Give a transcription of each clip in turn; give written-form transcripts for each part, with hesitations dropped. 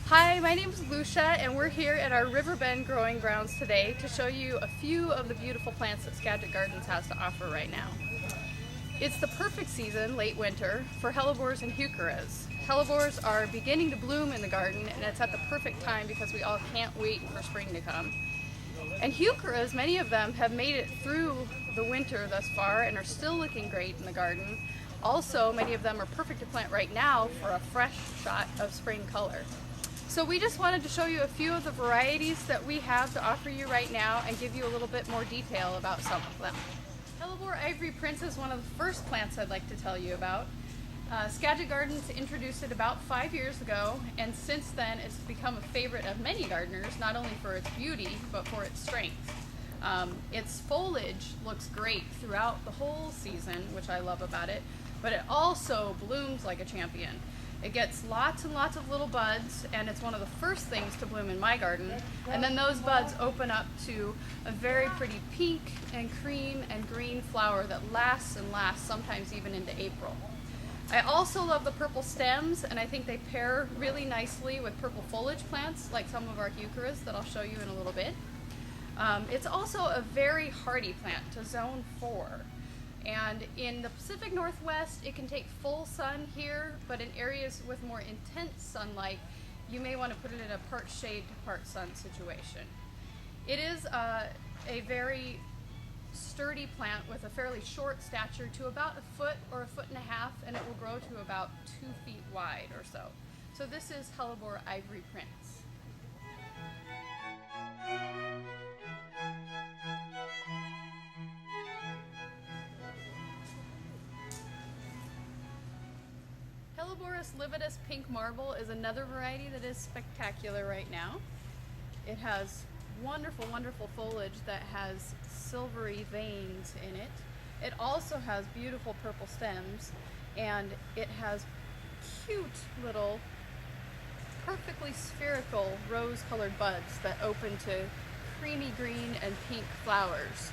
Hi, my name is Lucia and we're here at our Riverbend growing grounds today to show you a few of the beautiful plants that Skagit Gardens has to offer right now. It's the perfect season, late winter, for Hellebores and Heucheras. Hellebores are beginning to bloom in the garden and it's at the perfect time because we all can't wait for spring to come. And Heucheras, many of them have made it through the winter thus far and are still looking great in the garden. Also, many of them are perfect to plant right now for a fresh shot of spring color. So we just wanted to show you a few of the varieties that we have to offer you right now and give you a little bit more detail about some of them. Hellebore Ivory Prince is one of the first plants I'd like to tell you about. Skagit Gardens introduced it about 5 years ago, and since then it's become a favorite of many gardeners, not only for its beauty, but for its strength. Its foliage looks great throughout the whole season, which I love about it, but it also blooms like a champion. It gets lots and lots of little buds, and it's one of the first things to bloom in my garden. And then those buds open up to a very pretty pink and cream and green flower that lasts and lasts, sometimes even into April. I also love the purple stems, and I think they pair really nicely with purple foliage plants like some of our heucheras that I'll show you in a little bit. It's also a very hardy plant to zone 4. And in the Pacific Northwest, it can take full sun here, but in areas with more intense sunlight, you may want to put it in a part shade to part sun situation. It is a very sturdy plant with a fairly short stature to about a foot or a foot and a half, and it will grow to about 2 feet wide or so. So this is Hellebore Ivory Prince. Hellebore's lividus pink marble is another variety that is spectacular right now. It has wonderful, wonderful foliage that has silvery veins in it. It also has beautiful purple stems, and it has cute little, perfectly spherical rose-colored buds that open to creamy green and pink flowers.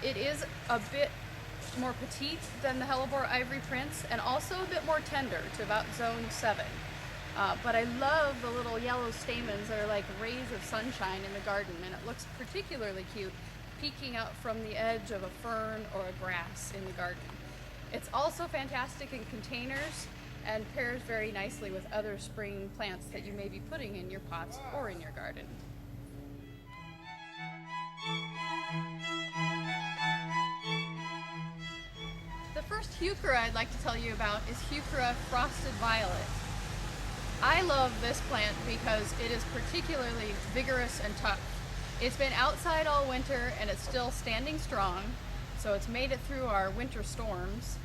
It is a bit more petite than the Hellebore Ivory Prince, and also a bit more tender to about zone 7. But I love the little yellow stamens that are like rays of sunshine in the garden, and it looks particularly cute peeking out from the edge of a fern or a grass in the garden. It's also fantastic in containers and pairs very nicely with other spring plants that you may be putting in your pots or in your garden. The first heuchera I'd like to tell you about is Heuchera Frosted Violet. I love this plant because it is particularly vigorous and tough. It's been outside all winter and it's still standing strong, so it's made it through our winter storms.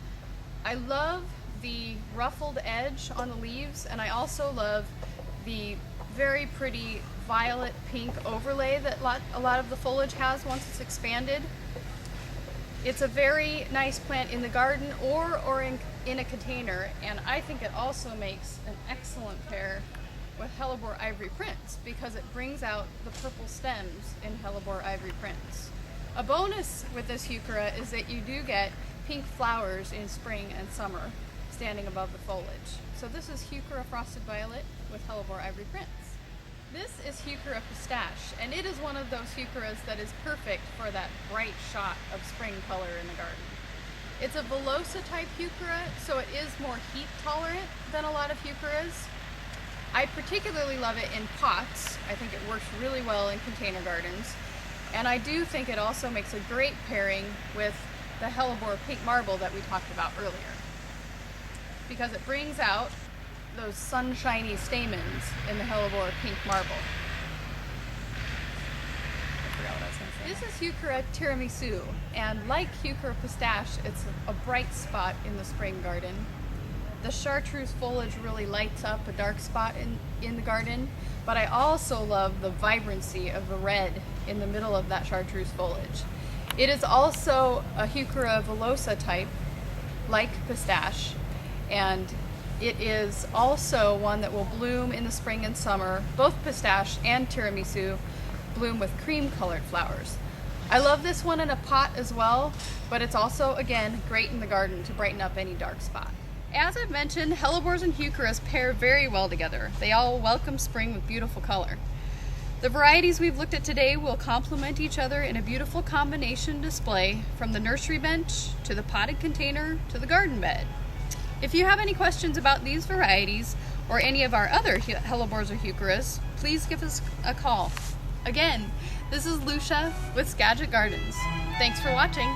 I love the ruffled edge on the leaves, and I also love the very pretty violet pink overlay that a lot of the foliage has once it's expanded. It's a very nice plant in the garden or in a container, and I think it also makes an excellent pair with Hellebore Ivory Prince because it brings out the purple stems in Hellebore Ivory Prince. A bonus with this heuchera is that you do get pink flowers in spring and summer standing above the foliage. So this is Heuchera Frosted Violet with Hellebore Ivory Prince. This is Heuchera Pistache, and it is one of those heucheras that is perfect for that bright shot of spring color in the garden. It's a villosa type heuchera, so it is more heat tolerant than a lot of heucheras. I particularly love it in pots. I think it works really well in container gardens. And I do think it also makes a great pairing with the Hellebore Pink Marble that we talked about earlier, because it brings out those sunshiny stamens in the Hellebore Pink Marble. I forgot what I was going to say. This is Heuchera Tiramisu, and like Heuchera Pistache, it's a bright spot in the spring garden. The chartreuse foliage really lights up a dark spot in the garden, but I also love the vibrancy of the red in the middle of that chartreuse foliage. It is also a Heuchera villosa type, like Pistache, and it is also one that will bloom in the spring and summer. Both Pistache and Tiramisu bloom with cream-colored flowers. I love this one in a pot as well, but it's also, again, great in the garden to brighten up any dark spot. As I've mentioned, Hellebores and Heucheras pair very well together. They all welcome spring with beautiful color. The varieties we've looked at today will complement each other in a beautiful combination display from the nursery bench to the potted container to the garden bed. If you have any questions about these varieties or any of our other Hellebores or Heucheras, please give us a call. Again, this is Lucia with Skagit Gardens. Thanks for watching.